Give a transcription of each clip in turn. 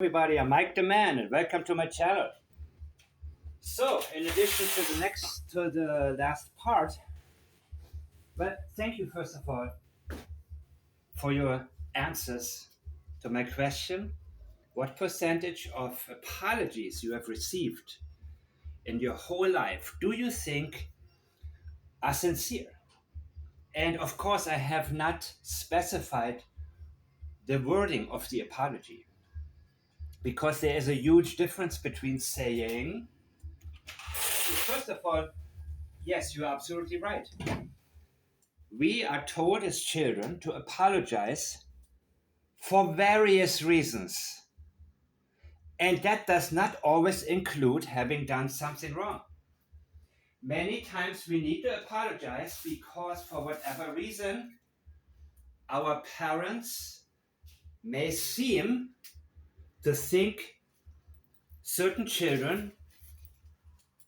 Everybody, I'm Mike the Man, and welcome to my channel. So, in addition to the last part, well, thank you first of all for your answers to my question. What percentage of apologies you have received in your whole life do you think are sincere? And of course, I have not specified the wording of the apology because there is a huge difference between saying, first of all, yes, you're absolutely right. We are told as children to apologize for various reasons. And that does not always include having done something wrong. Many times we need to apologize because, for whatever reason, our parents may seem to think certain children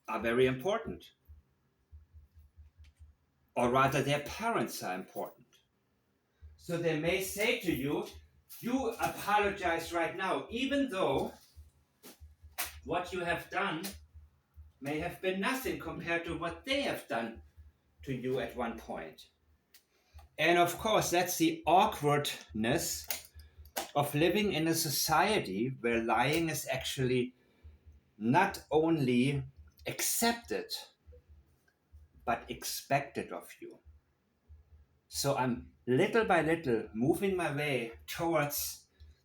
are very important, or rather, their parents are important. So they may say to you, you apologize right now, even though what you have done may have been nothing compared to what they have done to you at one point. And of course, that's the awkwardness of living in a society where lying is actually not only accepted, but expected of you. So I'm little by little moving my way towards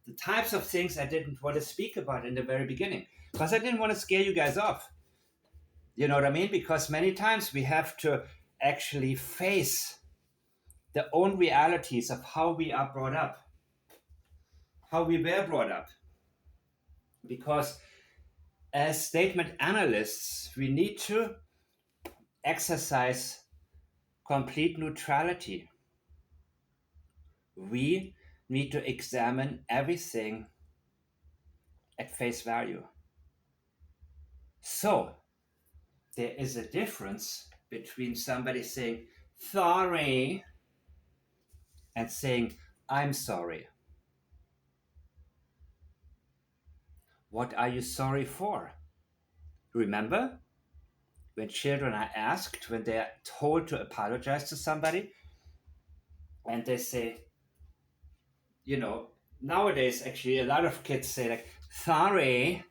the types of things I didn't want to speak about in the very beginning, because I didn't want to scare you guys off. You know what I mean? Because many times we have to actually face the own realities of how we are brought up, how we were brought up. Because as statement analysts, we need to exercise complete neutrality. We need to examine everything at face value. So, there is a difference between somebody saying, sorry, and saying, I'm sorry. What are you sorry for? Remember when children are asked, when they are told to apologize to somebody, and they say, nowadays actually a lot of kids say, like, sorry,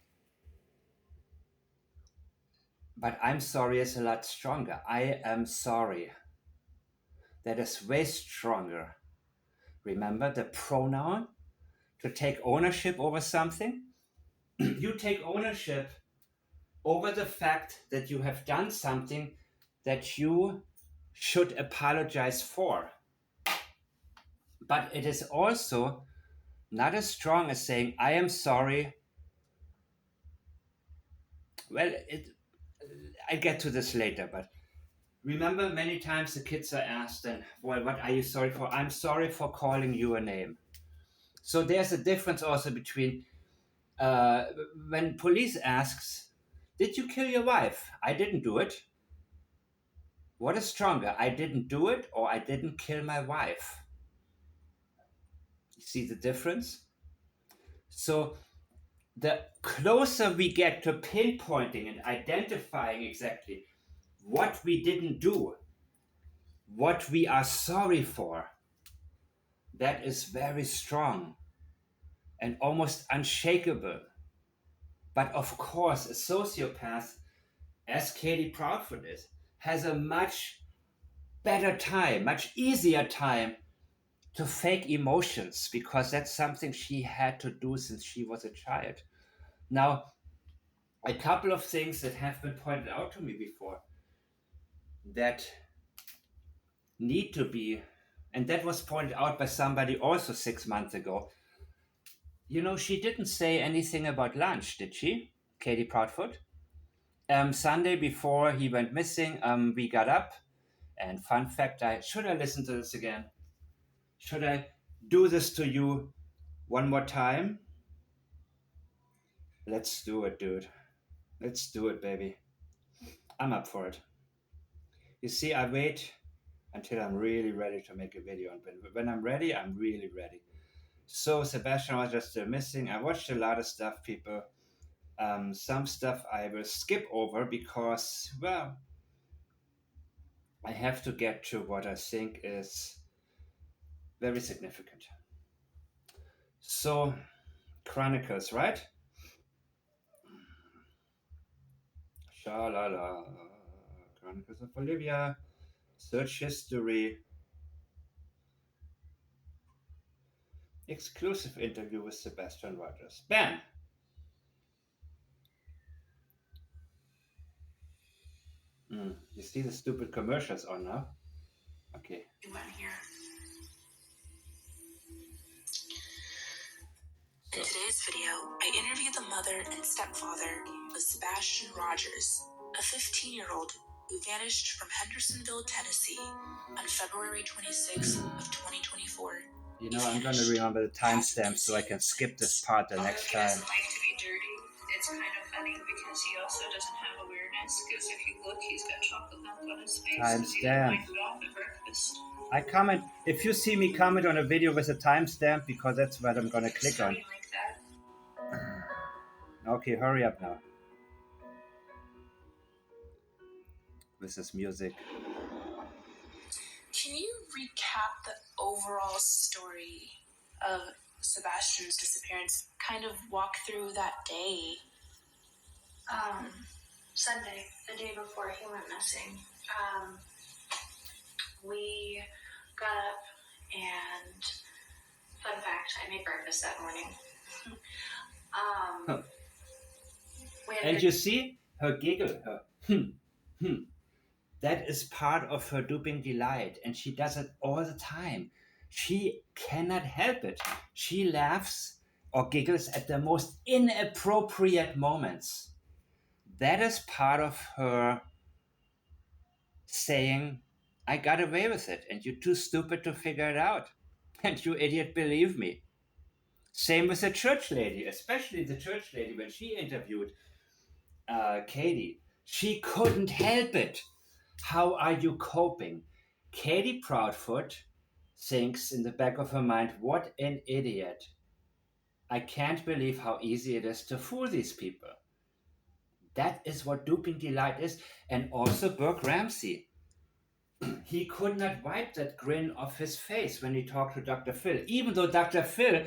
but I'm sorry is a lot stronger. I am sorry. That is way stronger. Remember the pronoun to take ownership over something? You take ownership over the fact that you have done something that you should apologize for. But it is also not as strong as saying, I am sorry. Well, I get to this later, but remember many times the kids are asked, and well, what are you sorry for? I'm sorry for calling you a name. So there's a difference also between uh, when police asks, did you kill your wife? I didn't do it. What is stronger? I didn't do it or I didn't kill my wife? You see the difference? So the closer we get to pinpointing and identifying exactly what we didn't do, what we are sorry for, that is very strong and almost unshakable. But of course, a sociopath, as Katie Proudfoot is, has a much better time, much easier time to fake emotions because that's something she had to do since she was a child. Now, a couple of things that have been pointed out to me before that need to be, and that was pointed out by somebody also 6 months ago. She didn't say anything about lunch, did she, Katie Proudfoot? Sunday before he went missing, we got up, and fun fact, should I listen to this again? Should I do this to you one more time? Let's do it, dude. Let's do it, baby. I'm up for it. You see, I wait until I'm really ready to make a video. And when I'm ready, I'm really ready. So Sebastian was just still missing. I watched a lot of stuff, people. Some stuff I will skip over because, well, I have to get to what I think is very significant. So, Chronicles, right? Shalala. Chronicles of Olivia. Search history. Exclusive interview with Sebastian Rogers. Bam! You see the stupid commercials on now? Okay. You went here. In today's video, I interviewed the mother and stepfather of Sebastian Rogers, a 15-year-old who vanished from Hendersonville, Tennessee on February 26th of 2024. You know, I'm gonna remember the timestamp so I can skip this part the next He time. doesn't like to be dirty. It's kind of funny because he also doesn't have awareness. Because if you look, he's got chocolate milk on his face. Timestamp. He off at breakfast. I comment if you see me comment on a video with a timestamp because that's what I'm gonna click on. Like that. Okay, hurry up now. This is music. Can you recap the overall story of Sebastian's disappearance? Kind of walk through that day. Sunday, the day before he went missing. We got up and, fun fact, I made breakfast that morning. And you see her giggle, her that is part of her duping delight, and she does it all the time. She cannot help it. She laughs or giggles at the most inappropriate moments. That is part of her saying, I got away with it, and you're too stupid to figure it out. And you idiot, believe me. Same with the church lady, especially the church lady when she interviewed Katie. She couldn't help it. How are you coping? Katie Proudfoot thinks in the back of her mind, what an idiot. I can't believe how easy it is to fool these people. That is what duping delight is. And also Burke Ramsey. He could not wipe that grin off his face when he talked to Dr. Phil, even though Dr. Phil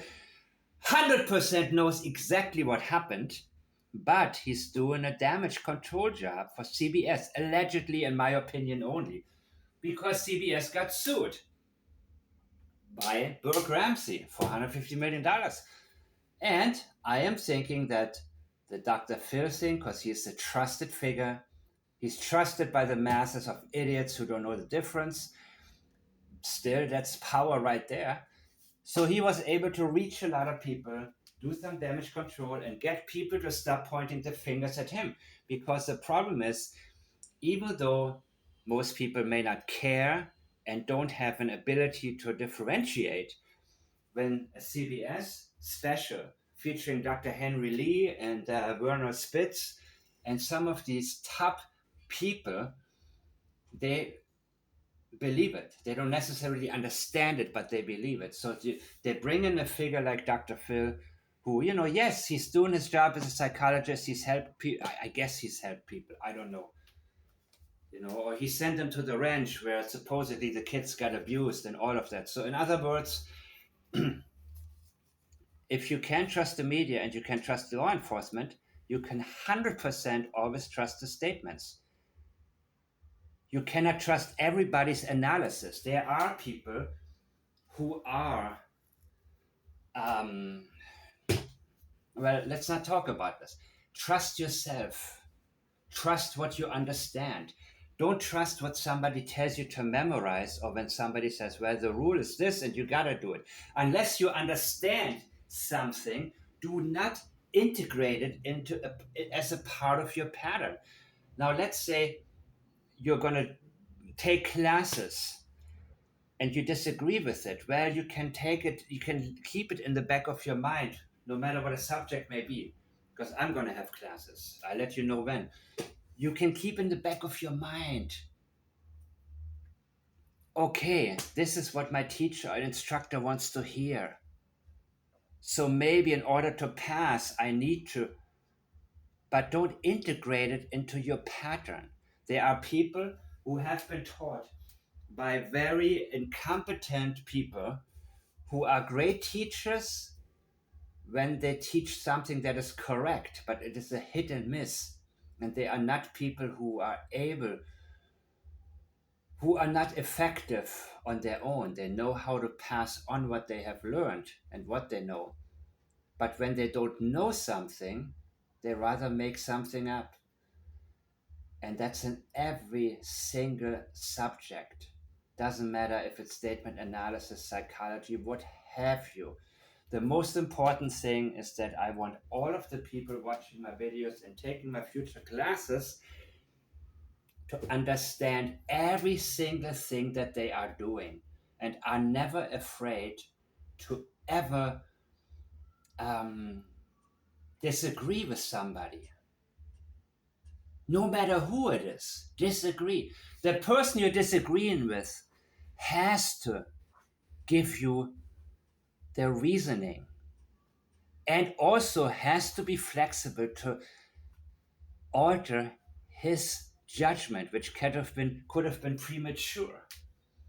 100% knows exactly what happened, but he's doing a damage control job for CBS, allegedly, in my opinion, only, because CBS got sued by Burke Ramsey for $150 million. And I am thinking that the Dr. Phil thing, because he's a trusted figure, he's trusted by the masses of idiots who don't know the difference. Still, that's power right there. So he was able to reach a lot of people, do some damage control, and get people to stop pointing the fingers at him. Because the problem is, even though most people may not care and don't have an ability to differentiate, when a CBS special featuring Dr. Henry Lee and Werner Spitz and some of these top people, they believe it. They don't necessarily understand it, but they believe it. So they bring in a figure like Dr. Phil, who, yes, he's doing his job as a psychologist. He's helped people. I guess he's helped people. I don't know. Or he sent them to the ranch where supposedly the kids got abused and all of that. So, in other words, if you can trust the media and you can trust the law enforcement, you can 100% always trust the statements. You cannot trust everybody's analysis. There are people who are, well, let's not talk about this. Trust yourself. Trust what you understand. Don't trust what somebody tells you to memorize, or when somebody says, well, the rule is this and you gotta do it. Unless you understand something, do not integrate it as a part of your pattern. Now, let's say you're gonna take classes and you disagree with it. Well, you can take it, you can keep it in the back of your mind, no matter what a subject may be, because I'm gonna have classes. I'll let you know when. You can keep in the back of your mind, okay, this is what my teacher and instructor wants to hear. So maybe in order to pass, I need to, but don't integrate it into your pattern. There are people who have been taught by very incompetent people who are great teachers when they teach something that is correct, but it is a hit and miss. And they are not people who are not effective on their own. They know how to pass on what they have learned and what they know. But when they don't know something, they rather make something up. And that's in every single subject. Doesn't matter if it's statement analysis, psychology, what have you. The most important thing is that I want all of the people watching my videos and taking my future classes to understand every single thing that they are doing and are never afraid to ever um, disagree with somebody. No matter who it is, disagree. The person you're disagreeing with has to give you their reasoning and also has to be flexible to alter his judgment, which could have been premature.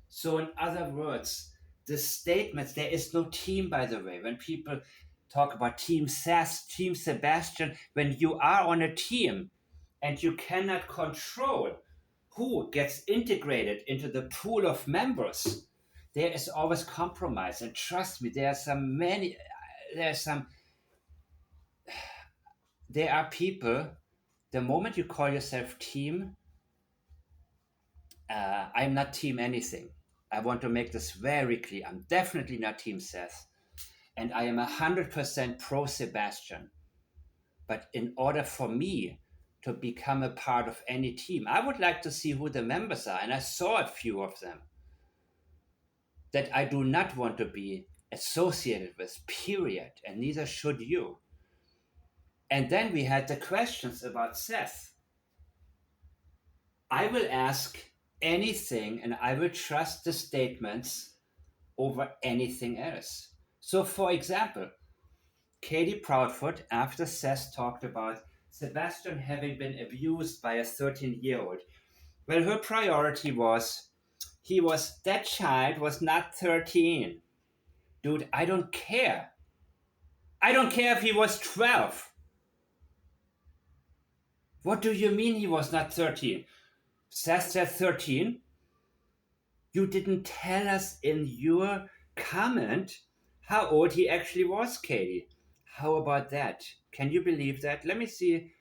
So, in other words, the statements, there is no team, by the way. When people talk about Team Seth, Team Sebastian, when you are on a team and you cannot control who gets integrated into the pool of members, there is always compromise. And trust me, there are people, the moment you call yourself team, I'm not team anything. I want to make this very clear. I'm definitely not team Seth. And I am 100% pro Sebastian. But in order for me to become a part of any team, I would like to see who the members are. And I saw a few of them that I do not want to be associated with, period. And neither should you. And then we had the questions about Seth. I will ask anything and I will trust the statements over anything else. So, for example, Katie Proudfoot, after Seth talked about Sebastian having been abused by a 13-year-old, well, her priority was that child was not 13. Dude, I don't care. I don't care if he was 12. What do you mean he was not 13? Seth said 13. You didn't tell us in your comment how old he actually was, Katie. How about that? Can you believe that? Let me see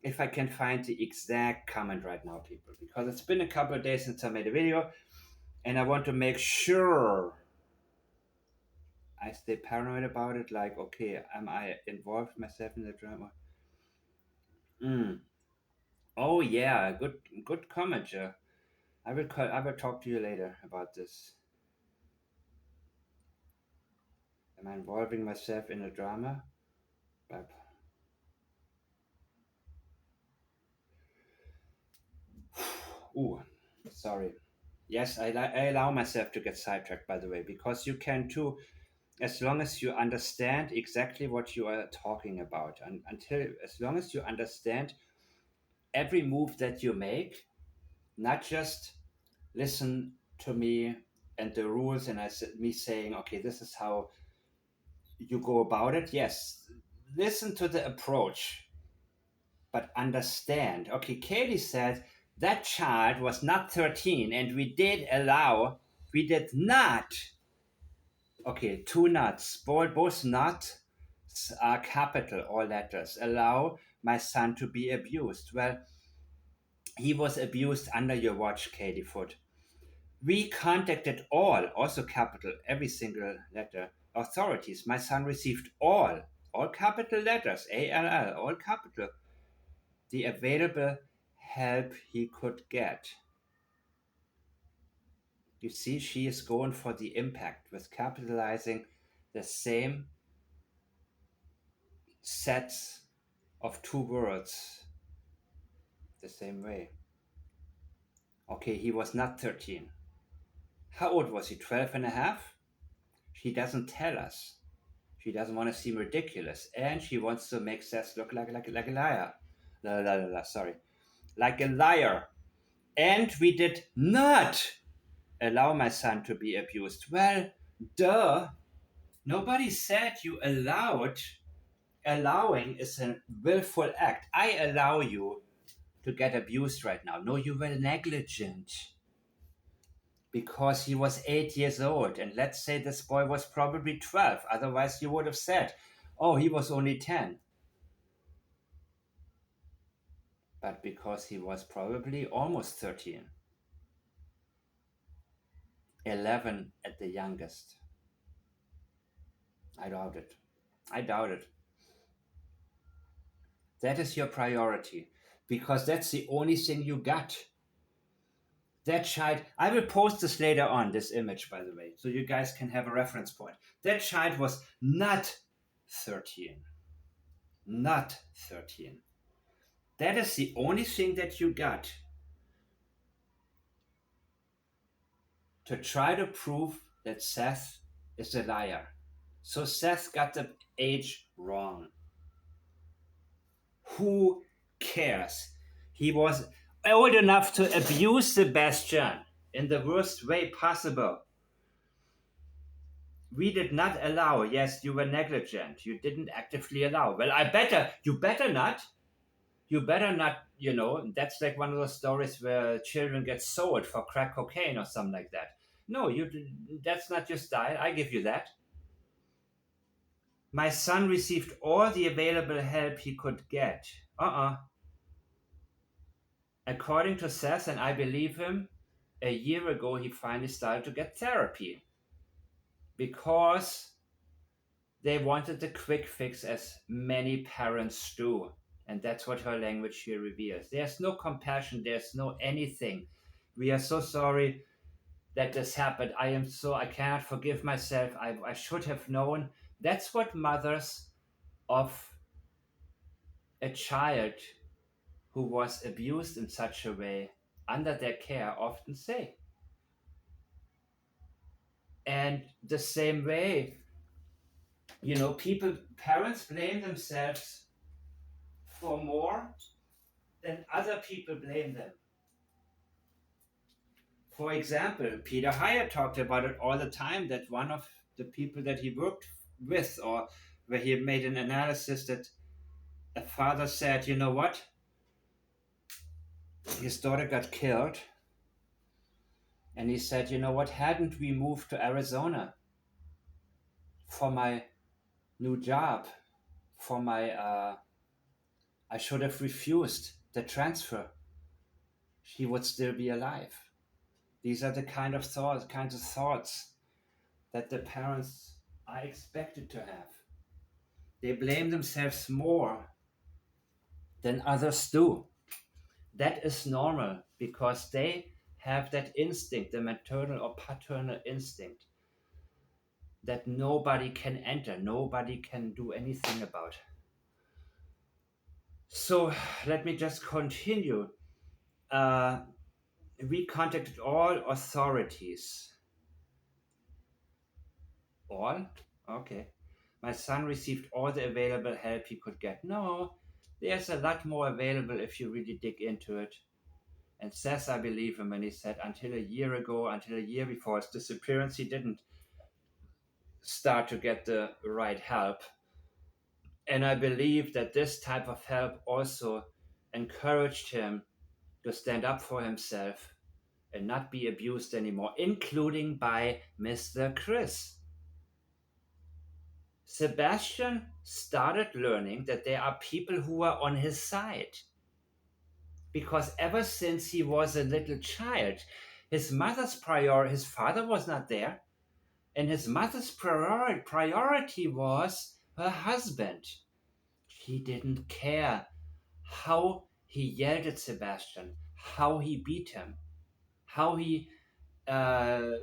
if I can find the exact comment right now, people, because it's been a couple of days since I made a video and I want to make sure I stay paranoid about it. Like, okay, am I involved myself in the drama? Mm. Oh yeah, good comment, Joe. I will talk to you later about this. Am I involving myself in a drama? But, ooh, sorry. Yes, I allow myself to get sidetracked, by the way, because you can too, as long as you understand exactly what you are talking about, and as long as you understand every move that you make, not just listen to me and the rules, and me saying, okay, this is how you go about it. Yes, listen to the approach, but understand. Okay, Katie said that child was not 13, and we did not. Okay, two nuts, both nuts are capital or letters. Allow my son to be abused. Well, he was abused under your watch, Katie Foot. We contacted also capital, every single letter, authorities. My son received all capital letters, ALL, all capital, the available help he could get. You see, she is going for the impact with capitalizing the same sets of two words the same way. Okay, he was not 13. How old was he? 12 and a half? She doesn't tell us. She doesn't want to seem ridiculous, and she wants to make Seth look like a liar. Sorry, like a liar. And we did not allow my son to be abused. Well, duh. Nobody said you allowed. Allowing is a willful act. I allow you to get abused right now. No, you were negligent because he was 8 years old. And let's say this boy was probably 12. Otherwise, you would have said, oh, he was only 10. But because he was probably almost 13, 11 at the youngest. I doubt it. I doubt it. That is your priority because that's the only thing you got. That child, I will post this later on, this image, by the way, so you guys can have a reference point. That child was not 13. Not 13. That is the only thing that you got to try to prove that Seth is a liar. So Seth got the age wrong. Who cares? He was old enough to abuse Sebastian in the worst way possible. We did not allow. Yes, you were negligent. You didn't actively allow. Well, you better not. You better not, that's like one of those stories where children get sold for crack cocaine or something like that. No, that's not your style. I give you that. My son received all the available help he could get. According to Seth, and I believe him, a year ago he finally started to get therapy because they wanted the quick fix, as many parents do. And that's what her language here reveals. There's no compassion, there's no anything. We are so sorry that this happened. I cannot forgive myself. I should have known. That's what mothers of a child who was abused in such a way under their care often say. And the same way, parents blame themselves for more than other people blame them. For example, Peter Hyatt talked about it all the time, that one of the people that he worked with, or where he made an analysis, that a father said, you know what? His daughter got killed. And he said, you know what? Hadn't we moved to Arizona for my new job, for my, I should have refused the transfer. She would still be alive. These are the kinds of thoughts that the parents are expected to have. They blame themselves more than others do. That is normal because they have that instinct, the maternal or paternal instinct, that nobody can enter, nobody can do anything about. So let me just continue. We contacted all authorities. All? Okay. My son received all the available help he could get. No, there's a lot more available if you really dig into it. And Seth, I believe him when he said until a year before his disappearance, he didn't start to get the right help. And I believe that this type of help also encouraged him to stand up for himself and not be abused anymore, including by Mr. Chris. Sebastian started learning that there are people who are on his side. Because ever since he was a little child, his father was not there, and his mother's priority was her husband. He didn't care how he yelled at Sebastian, how he beat him, how he let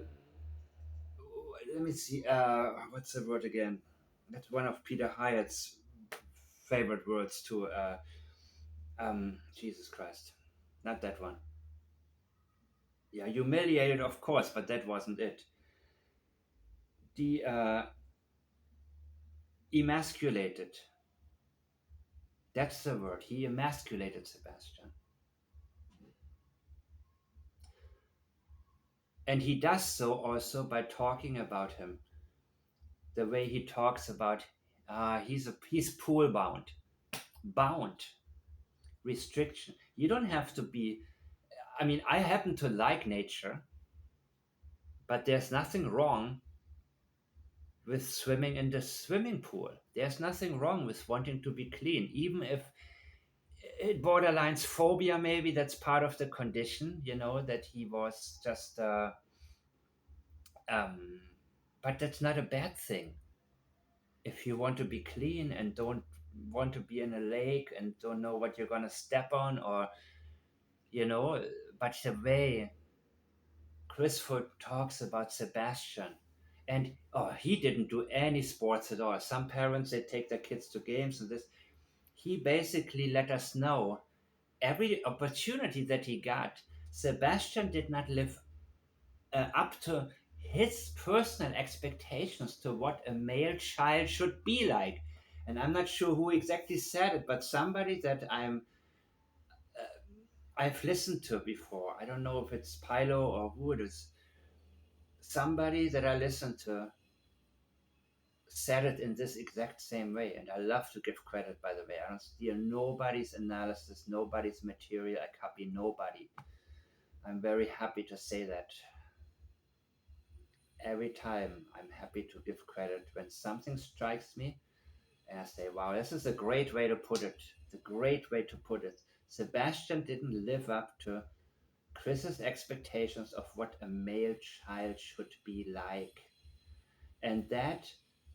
me see, what's the word again? That's one of Peter Hyatt's favorite words too. Jesus Christ, not that one. Yeah, humiliated, of course, but that wasn't it. The emasculated. That's the word. He emasculated Sebastian. And he does so also by talking about him. The way he talks about he's pool bound, restriction. You don't have to be. I mean, I happen to like nature, but there's nothing wrong with swimming in the swimming pool. There's nothing wrong with wanting to be clean, even if it borderlines phobia. Maybe that's part of the condition, that he was just. Um, but that's not a bad thing. If you want to be clean and don't want to be in a lake and don't know what you're gonna step on, or you know, but the way Chris Foot talks about Sebastian, and he didn't do any sports at all. Some parents, they take their kids to games and this. He basically let us know every opportunity that he got, Sebastian did not live up to his personal expectations to what a male child should be like. And I'm not sure who exactly said it, but somebody that I've listened to before. I don't know if it's Pilo or who it is. Somebody that I listened to said it in this exact same way, and I love to give credit, by the way. I don't steal nobody's analysis, nobody's material. I copy nobody. I'm very happy to say that. Every time I'm happy to give credit when something strikes me and I say, wow, this is a great way to put it. The great way to put it. Sebastian didn't live up to Chris's expectations of what a male child should be like. And that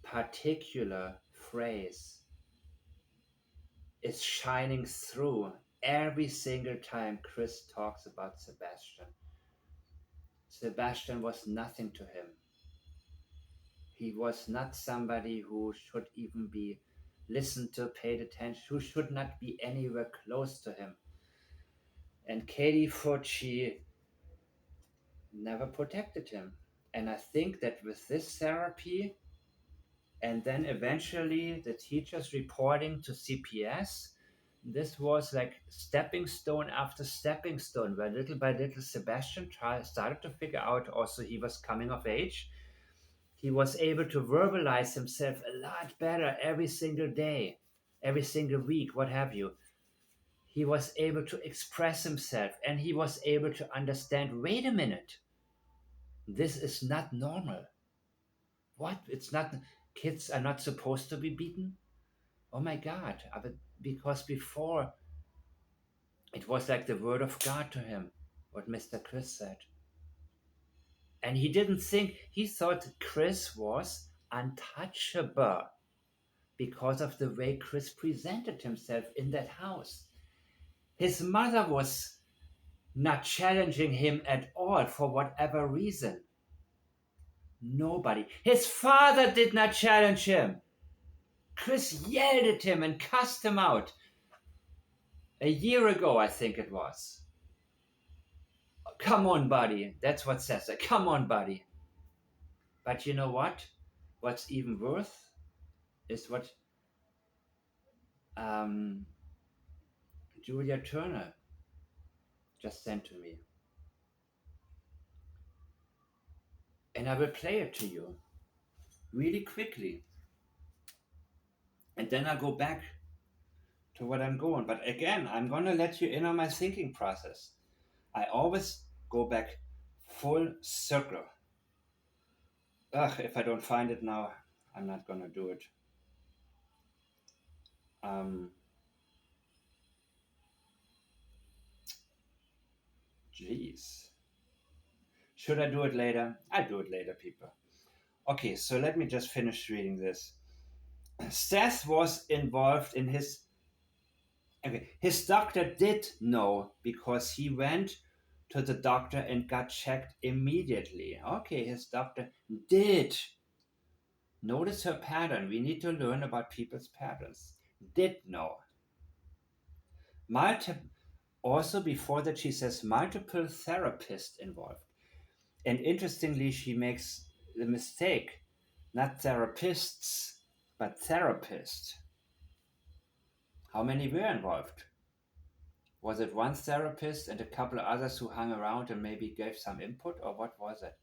particular phrase is shining through every single time Chris talks about Sebastian. Sebastian was nothing to him. He was not somebody who should even be listened to, paid attention, who should not be anywhere close to him. And Katie Fauci never protected him. And I think that with this therapy, and then eventually the teachers reporting to CPS, this was like stepping stone after stepping stone, where little by little Sebastian started to figure out also he was coming of age. He was able to verbalize himself a lot better every single day, every single week, what have you. He was able to express himself and he was able to understand, wait a minute, this is not normal. What? It's not, kids are not supposed to be beaten? Oh my God. Because before it was like the word of God to him, what Mr. Chris said. And he didn't think, he thought Chris was untouchable because of the way Chris presented himself in that house. His mother was not challenging him at all for whatever reason. Nobody. His father did not challenge him. Chris yelled at him and cussed him out. A year ago, I think it was. Come on, buddy. That's what says it. Come on, buddy. But you know what? What's even worse is what um, Julia Turner just sent to me. And I will play it to you really quickly. And then I'll go back to what I'm going. But again, I'm going to let you in on my thinking process. I always go back full circle. If I don't find it now, I'm not going to do it. Jeez. Should I do it later? I'll do it later, people. Okay, so let me just finish reading this. Seth was involved in his. Okay, his doctor did know because he went to the doctor and got checked immediately. Okay, his doctor did. Notice her pattern. We need to learn about people's patterns. Did know. Also, before that, she says multiple therapists involved. And interestingly, she makes the mistake, not therapists, But therapists, how many were involved? Was it one therapist and a couple of others who hung around and maybe gave some input, or what was it?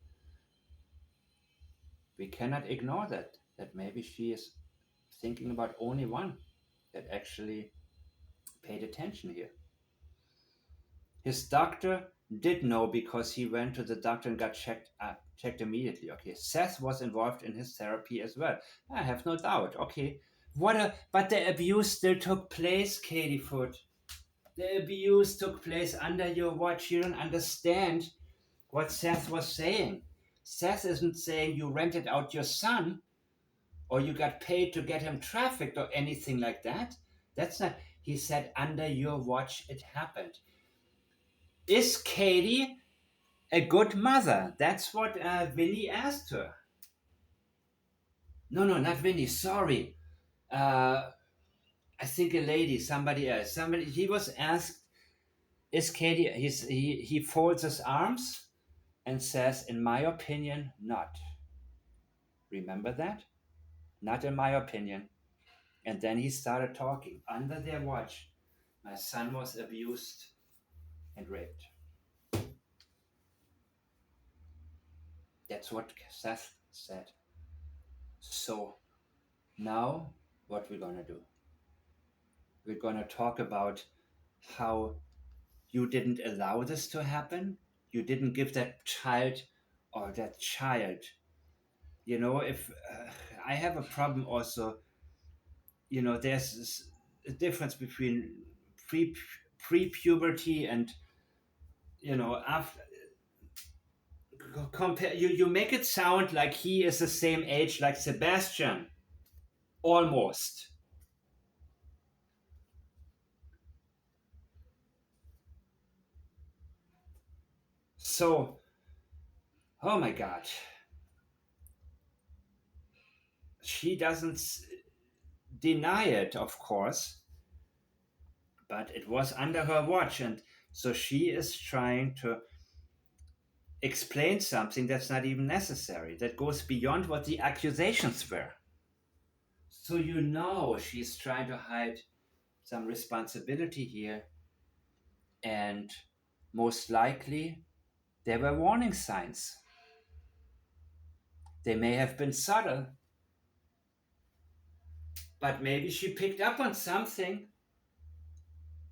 We cannot ignore that maybe she is thinking about only one that actually paid attention here. His doctor did know because he went to the doctor and got checked immediately. Okay, Seth was involved in his therapy as well. I have no doubt. Okay, but the abuse still took place, Katie Foot. The abuse took place under your watch. You don't understand what Seth was saying. Seth isn't saying you rented out your son or you got paid to get him trafficked or anything like that. That's not. He said under your watch it happened. Is Katie a good mother? That's what Vinny asked her. No, no, not Vinny. Sorry. Uh, I think a lady, somebody else. Somebody. He was asked, "Is Katie?" He folds his arms and says, "In my opinion, not." Remember that? Not in my opinion. And then he started talking under their watch. My son was abused and raped. That's what Seth said. So now what we're gonna do? We're gonna talk about how you didn't allow this to happen. You didn't give that child or that child. If I have a problem also, there's a difference between pre pre-puberty and after. Compare you make it sound like he is the same age like Sebastian, almost. So, oh my god, she doesn't deny it, of course, but it was under her watch, and so she is trying to explain something that's not even necessary, that goes beyond what the accusations were. So she's trying to hide some responsibility here, and most likely there were warning signs. They may have been subtle, but maybe she picked up on something.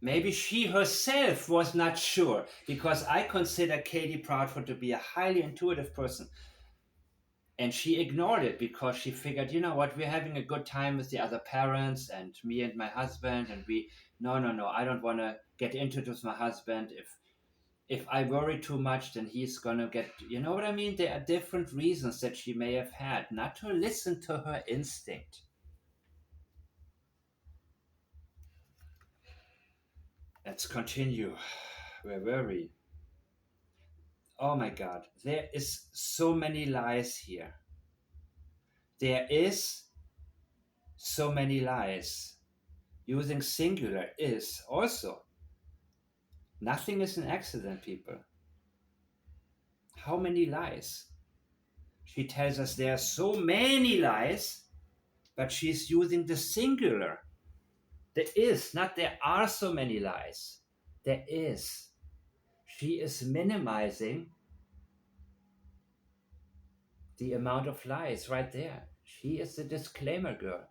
Maybe she herself was not sure, because I consider Katie Proudfoot to be a highly intuitive person. And she ignored it because she figured, you know what, we're having a good time with the other parents and me and my husband, and no, I don't want to get into this with my husband. If I worry too much, then he's gonna get, you know what I mean? There are different reasons that she may have had not to listen to her instinct. Let's continue. Where were we? Oh my God, there is so many lies here. There is so many lies. Using singular is also. Nothing is an accident, people. How many lies? She tells us there are so many lies, but she's using the singular. There is, not there are so many lies. There is. She is minimizing the amount of lies right there. She is the disclaimer girl.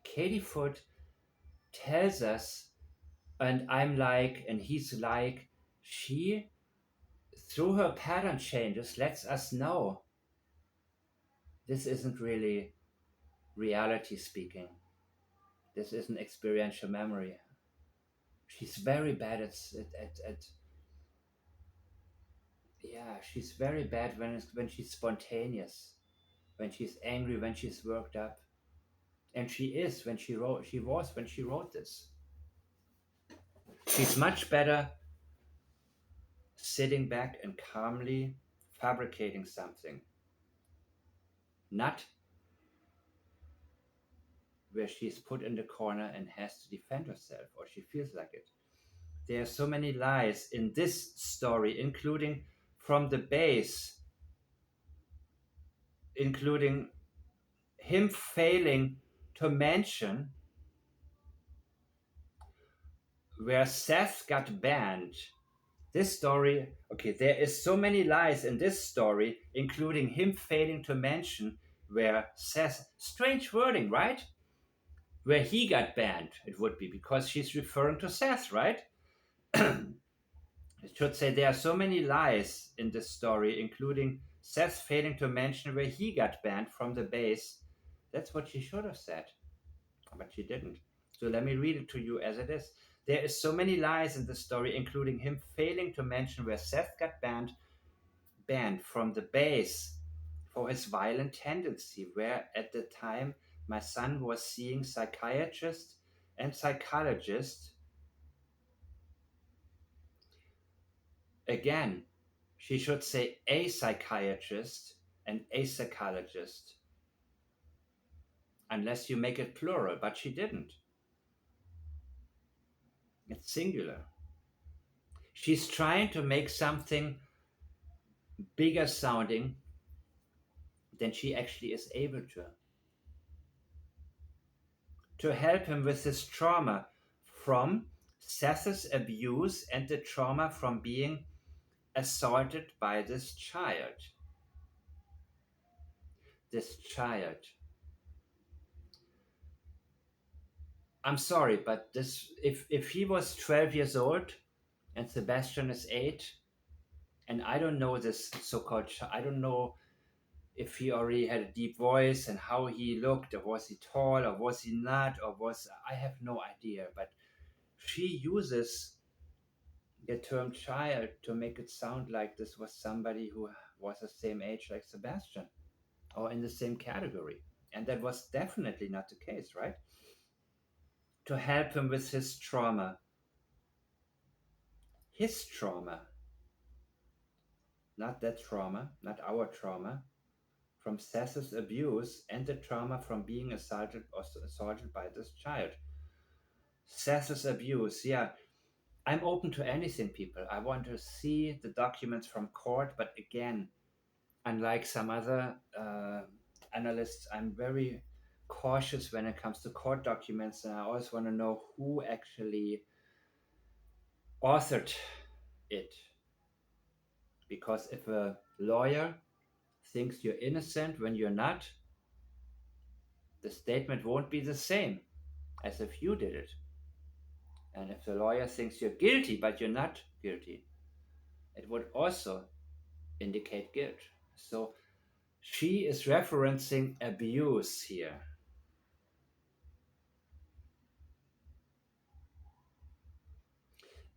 Katie Foot tells us, and I'm like, and he's like, she, through her pattern changes, lets us know this isn't really reality speaking. This isn't experiential memory. She's very bad at yeah, she's very bad when she's spontaneous, when she's angry, when she's worked up. And she is when she was when she wrote this. She's much better sitting back and calmly fabricating something, not where she's put in the corner and has to defend herself, or she feels like it. There are so many lies in this story, including from the base, including him failing to mention where Seth got banned. This story, okay, there is so many lies in this story, including him failing to mention where Seth, strange wording, right? Where he got banned, it would be because she's referring to Seth, right? It should say there are so many lies in this story, including Seth failing to mention where he got banned from the base. That's what she should have said, but she didn't. So let me read it to you as it is. There is so many lies in the story, including him failing to mention where Seth got banned from the base for his violent tendency, where at the time my son was seeing psychiatrists and psychologists. Again, she should say a psychiatrist and a psychologist, unless you make it plural, but she didn't. It's singular. She's trying to make something bigger sounding than she actually is able to help him with his trauma from Seth's abuse and the trauma from being assaulted by this child. This child. I'm sorry, but this if he was 12 years old and Sebastian is 8, and I don't know this so-called I don't know if he already had a deep voice and how he looked, or was he tall, or was he not, or was I have no idea. But she uses the term child to make it sound like this was somebody who was the same age like Sebastian or in the same category. And that was definitely not the case, right? To help him with his trauma, not that trauma, not our trauma, from Seth's abuse and the trauma from being assaulted by this child. Seth's abuse, yeah. I'm open to anything, people. I want to see the documents from court, but again, unlike some other analysts, I'm very cautious when it comes to court documents, and I always want to know who actually authored it. Because if a lawyer thinks you're innocent when you're not, the statement won't be the same as if you did it. And if the lawyer thinks you're guilty but you're not guilty, it would also indicate guilt. So she is referencing abuse here.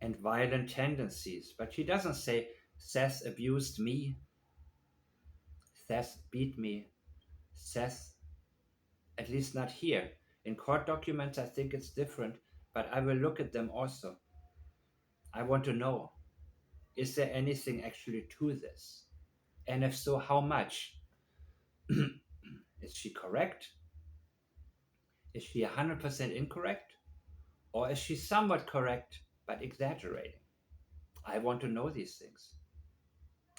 And violent tendencies. But she doesn't say Seth abused me, Seth beat me, Seth, at least not here. In court documents, I think it's different, but I will look at them also. I want to know, is there anything actually to this? And if so, how much? Is she correct? Is she 100% incorrect? Or is she somewhat correct but exaggerating? I want to know these things.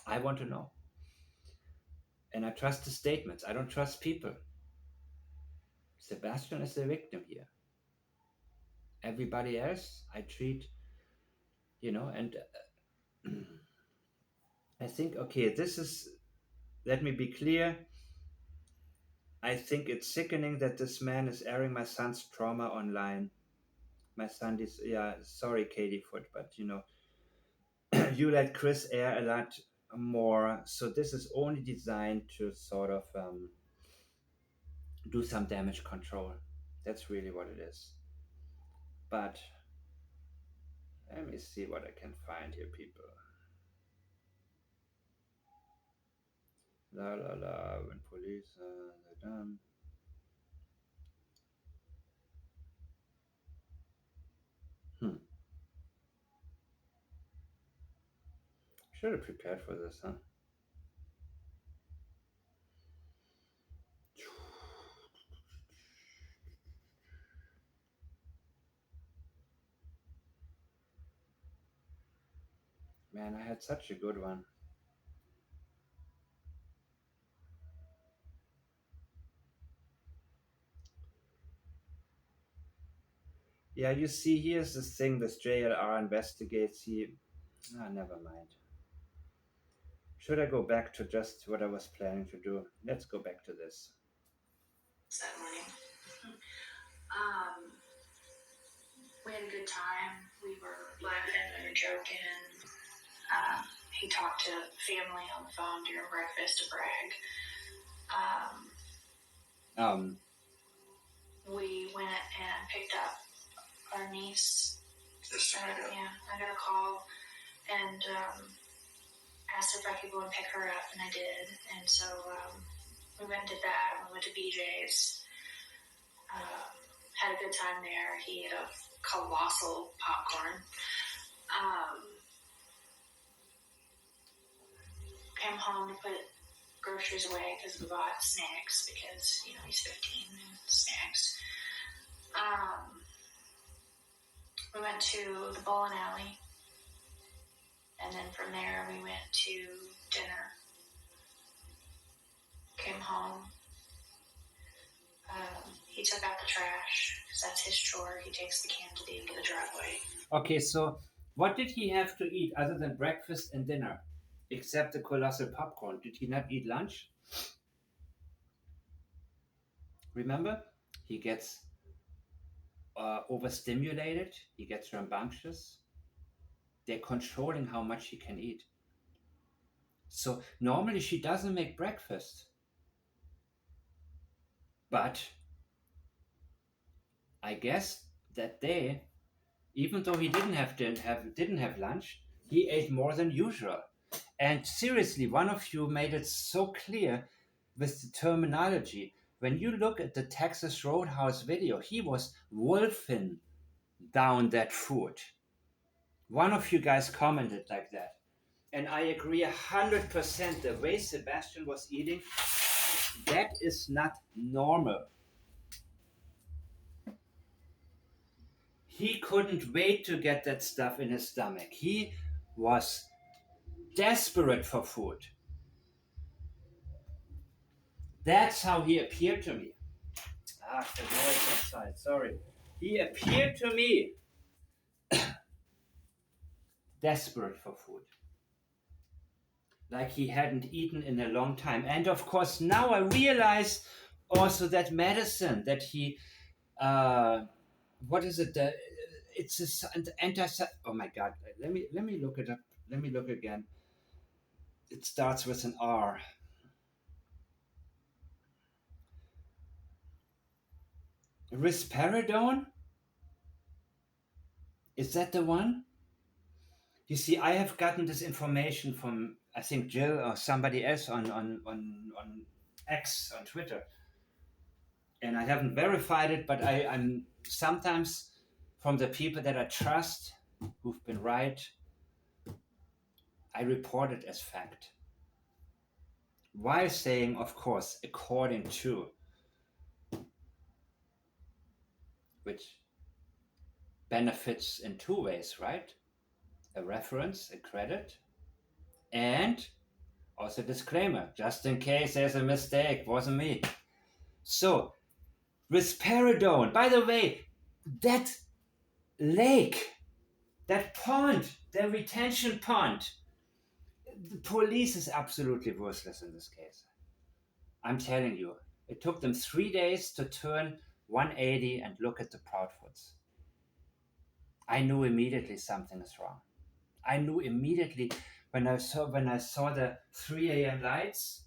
I want to know. And I trust the statements. I don't trust people. Sebastian is the victim here. Everybody else I treat, and I think, okay, let me be clear. I think it's sickening that this man is airing my son's trauma online. My son is, yeah, sorry, Katie Foot, but you let Chris air a lot more. So this is only designed to sort of do some damage control. That's really what it is. But let me see what I can find here, people. La la la, when police are done. Hmm. Should have prepared for this, huh? Man, I had such a good one. Yeah, you see, here's this thing this JLR investigates. Never mind. Should I go back to just what I was planning to do? Let's go back to this. Settling. Um, we had a good time. We were laughing, we were joking. He talked to family on the phone during breakfast to brag. Um, We went and picked up our niece. I got a call and asked if I could go and pick her up, and I did. And so we went and did that. We went to BJ's. Had a good time there. He ate a colossal popcorn. Came home to put groceries away because we bought snacks because, he's 15 and snacks. We went to the bowling alley. And then from there, we went to dinner. Came home. He took out the trash because that's his chore. He takes the can to the end of the driveway. okay, so what did he have to eat other than breakfast and dinner? Except the colossal popcorn. Did he not eat lunch? Remember? He gets overstimulated. He gets rambunctious. They're controlling how much he can eat. So normally she doesn't make breakfast. But I guess that day, even though he didn't have lunch, he ate more than usual. And seriously, one of you made it so clear with the terminology. When you look at the Texas Roadhouse video, he was wolfing down that food. One of you guys commented like that. And I agree 100%. The way Sebastian was eating, that is not normal. He couldn't wait to get that stuff in his stomach. He was desperate for food. That's how he appeared to me. The noise outside, sorry. He appeared to me desperate for food. Like he hadn't eaten in a long time. And of course, now I realize also that medicine that he, what is it? It's an anti. Oh my God! Let me look it up. Let me look again. It starts with an R. Risperidone? Is that the one? You see, I have gotten this information from, I think, Jill or somebody else on X, on Twitter. And I haven't verified it, but I'm sometimes from the people that I trust, who've been right, I report it as fact. While saying, of course, according to, which benefits in two ways, right? A reference, a credit, and also disclaimer, just in case there's a mistake, wasn't me. So, risperidone, by the way, that lake, that pond, the retention pond, the police is absolutely worthless in this case. I'm telling you, it took them 3 days to turn 180 and look at the Proudfoots. I knew immediately something is wrong. I knew immediately when I saw the 3 a.m. lights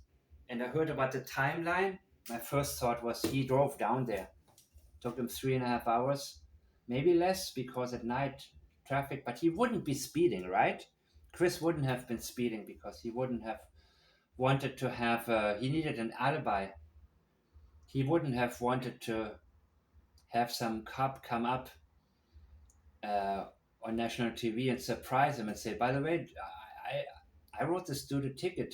and I heard about the timeline. My first thought was he drove down there. Took him 3.5 hours, maybe less because at night traffic. But he wouldn't be speeding, right? Chris wouldn't have been speeding because he wouldn't have wanted to have. He needed an alibi. He wouldn't have wanted to have some cop come up on national TV and surprise him and say, "By the way, I wrote this dude a ticket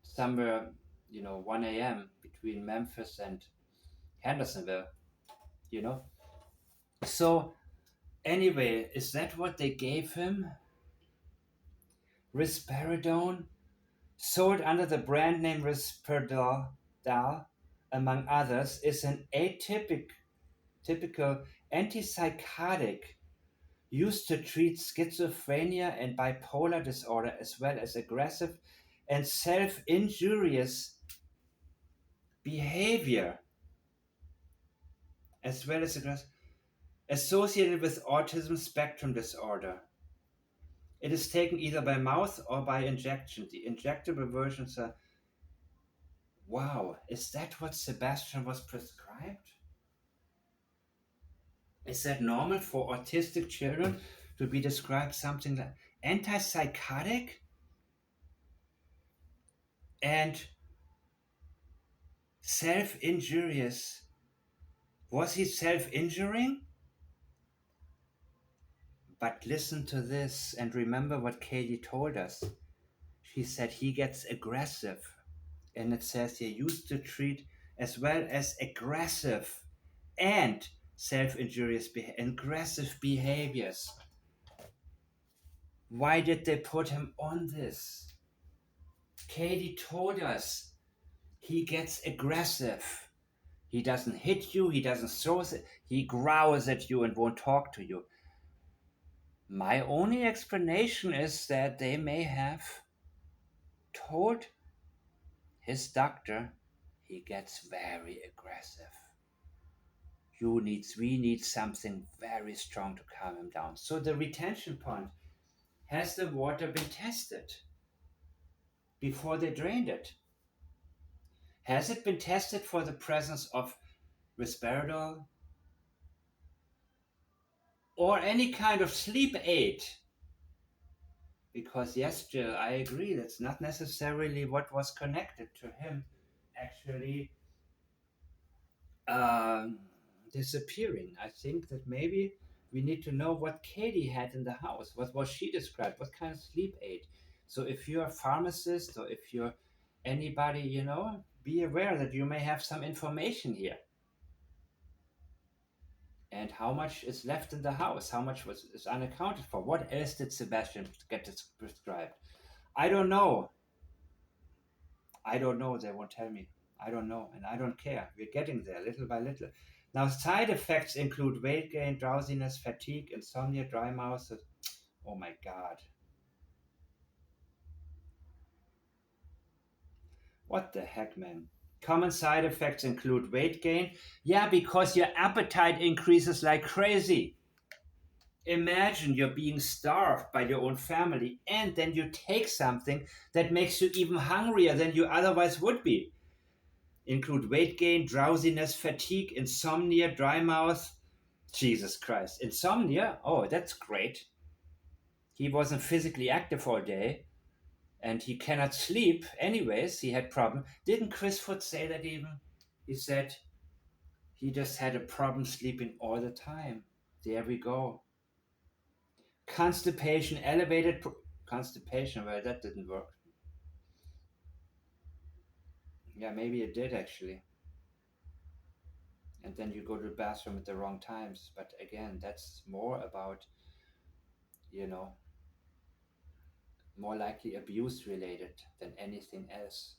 somewhere, 1 a.m. between Memphis and Hendersonville, you know." So anyway, is that what they gave him? Risperidone, sold under the brand name Risperdal, among others, is an typical Antipsychotic used to treat schizophrenia and bipolar disorder as well as aggressive and self-injurious behavior as well as aggressive associated with autism spectrum disorder. It is taken either by mouth or by injection. The injectable versions are. Wow, is that what Sebastian was prescribed? Is that normal for autistic children to be described something like antipsychotic and self injurious? Was he self injuring? But listen to this and remember what Katie told us. She said he gets aggressive. And it says he used to treat as well as aggressive and self-injurious aggressive behaviors. Why did they put him on this? Katie told us he gets aggressive. He doesn't hit you, he doesn't throw it, he growls at you and won't talk to you. My only explanation is that they may have told his doctor he gets very aggressive. We need something very strong to calm him down. So the retention pond, has the water been tested before they drained it? Has it been tested for the presence of risperidol or any kind of sleep aid? Because yes, Jill, I agree, that's not necessarily what was connected to him actually um, disappearing. I think that maybe we need to know what Katie had in the house. What was she described? What kind of sleep aid? So if you're a pharmacist or if you're anybody, be aware that you may have some information here. And how much is left in the house? How much is unaccounted for? What else did Sebastian get prescribed? I don't know. I don't know. They won't tell me. I don't know. And I don't care. We're getting there little by little. Now, side effects include weight gain, drowsiness, fatigue, insomnia, dry mouth. Oh my God. What the heck, man? Common side effects include weight gain. Yeah, because your appetite increases like crazy. Imagine you're being starved by your own family and then you take something that makes you even hungrier than you otherwise would be. Include weight gain, drowsiness, fatigue, insomnia, dry mouth. Jesus Christ. Insomnia? Oh, that's great. He wasn't physically active all day and he cannot sleep. Anyways, he had problem. Didn't Chris Foot say that even? He said he just had a problem sleeping all the time. There we go. Constipation, constipation, well, that didn't work. Yeah, maybe it did actually. And then you go to the bathroom at the wrong times. But again, that's more about, you know, more likely abuse related than anything else.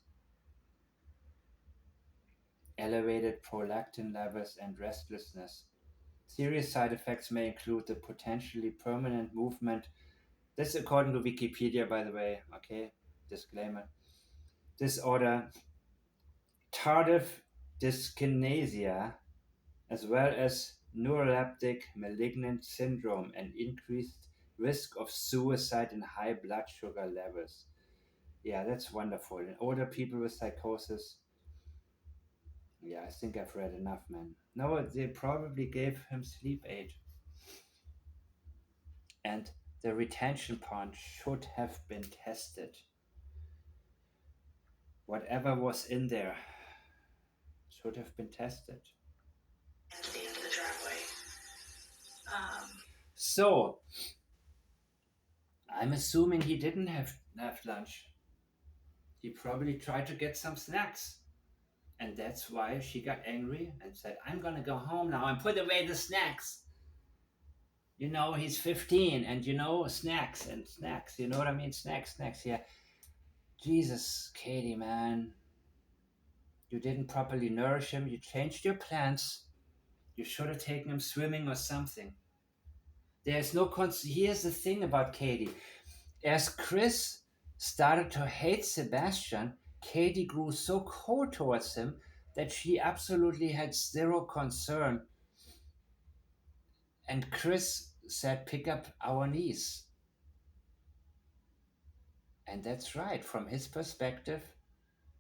Elevated prolactin levels and restlessness. Serious side effects may include the potentially permanent movement. This is according to Wikipedia, by the way. Okay, disclaimer. Disorder, tardive dyskinesia, as well as neuroleptic malignant syndrome and increased risk of suicide and high blood sugar levels. Yeah, that's wonderful. In older people with psychosis, yeah, I think I've read enough, man. No, they probably gave him sleep aid. And the retention pond should have been tested. Whatever was in there should have been tested. At the end of the driveway. So, I'm assuming he didn't have lunch. He probably tried to get some snacks. And that's why she got angry and said, I'm gonna go home now and put away the snacks. He's 15 and snacks and snacks. You know what I mean? Snacks, snacks. Yeah. Jesus, Katie, man. You didn't properly nourish him. You changed your plans. You should have taken him swimming or something. There's no here's the thing about Katie. As Chris started to hate Sebastian, Katie grew so cold towards him that she absolutely had zero concern. And Chris said, pick up our niece. And that's right. From his perspective,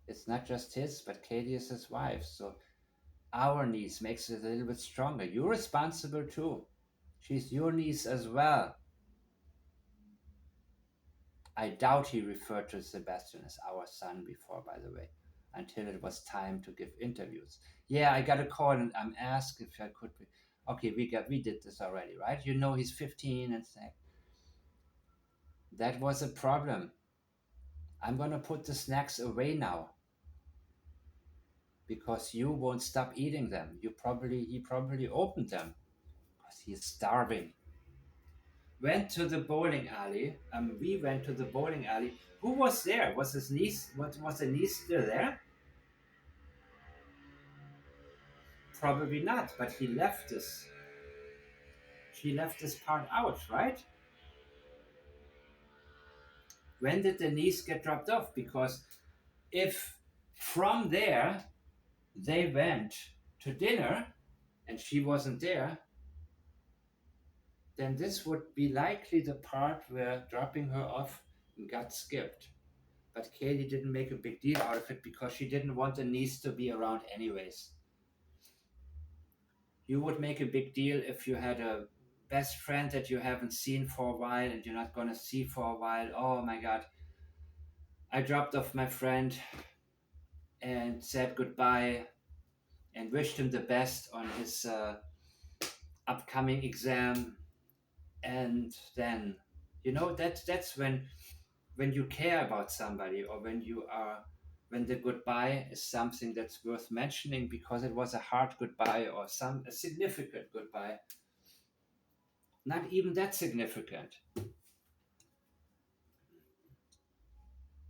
it's not just his, but Katie is his wife. So our niece makes it a little bit stronger. You're responsible too. She's your niece as well. I doubt he referred to Sebastian as our son before, by the way, until it was time to give interviews. Yeah, I got a call and I'm asked if I could be. Okay, we did this already, right? You know he's 15 and say, that was a problem. I'm gonna put the snacks away now because you won't stop eating them. He probably opened them because he's starving. Went to the bowling alley. We went to the bowling alley. Who was there? Was his niece? Was the niece still there? Probably not. But he left this. She left this part out, right? When did the niece get dropped off? Because if from there they went to dinner and she wasn't there, then this would be likely the part where dropping her off got skipped. But Katie didn't make a big deal out of it because she didn't want the niece to be around anyways. You would make a big deal if you had a best friend that you haven't seen for a while and you're not going to see for a while. Oh my God. I dropped off my friend and said goodbye and wished him the best on his upcoming exam. And then, that's when you care about somebody, or when the goodbye is something that's worth mentioning because it was a hard goodbye or a significant goodbye. Not even that significant.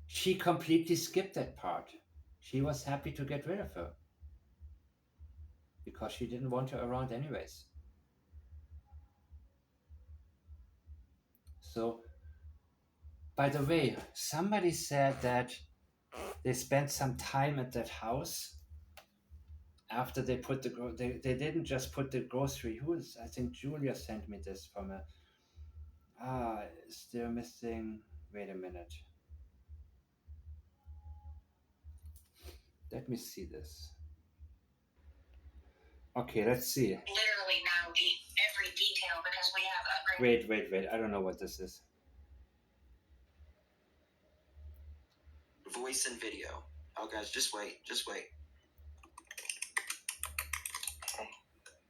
She completely skipped that part. She was happy to get rid of her because she didn't want her around anyways. So, by the way, somebody said that they spent some time at that house after they put they didn't just put the grocery. I think Julia sent me this from a still missing. Wait a minute. Let me see this. Okay, let's see. Literally now every detail because we have upgraded. Wait. I don't know what this is. Voice and video. Oh, guys, just wait. Okay.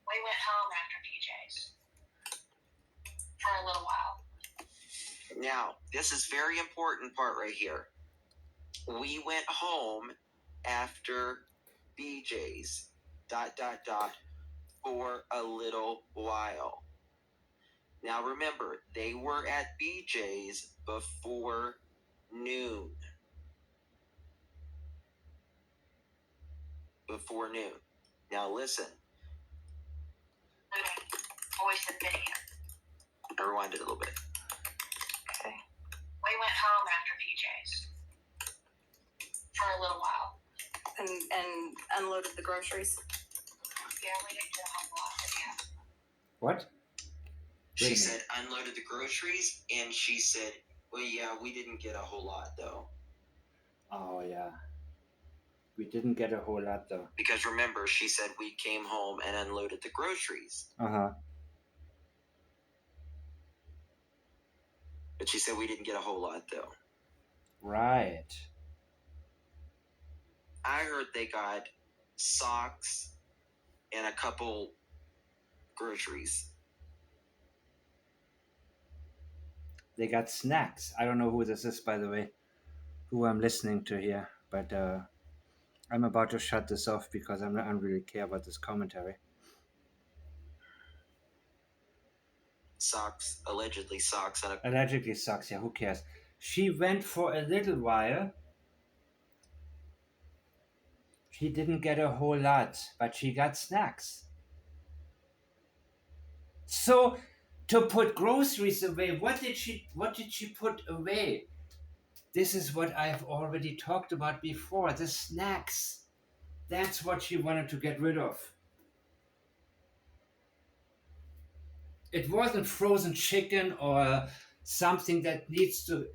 We went home after PJ's for a little while. Now, this is very important part right here. We went home after BJ's ... for a little while. Now remember, they were at BJ's before noon. Now listen. Voice and video. I rewind it a little bit. Okay. We went home after PJ's for a little while. And unloaded the groceries. Yeah, we didn't do a whole lot, but yeah. What? She said unloaded the groceries, and she said, well, yeah, we didn't get a whole lot, though. Oh, yeah. We didn't get a whole lot, though. Because remember, she said we came home and unloaded the groceries. Uh-huh. But she said we didn't get a whole lot, though. Right. I heard they got socks and a couple groceries. They got snacks. I don't know who this is, by the way, who I'm listening to here, but I'm about to shut this off because I don't really care about this commentary. Socks, allegedly socks. Allegedly socks, yeah, who cares? She went for a little while. She didn't get a whole lot, but she got snacks. So to put groceries away, what did she put away? This is what I've already talked about before, the snacks. That's what she wanted to get rid of. It wasn't frozen chicken or something that needs to,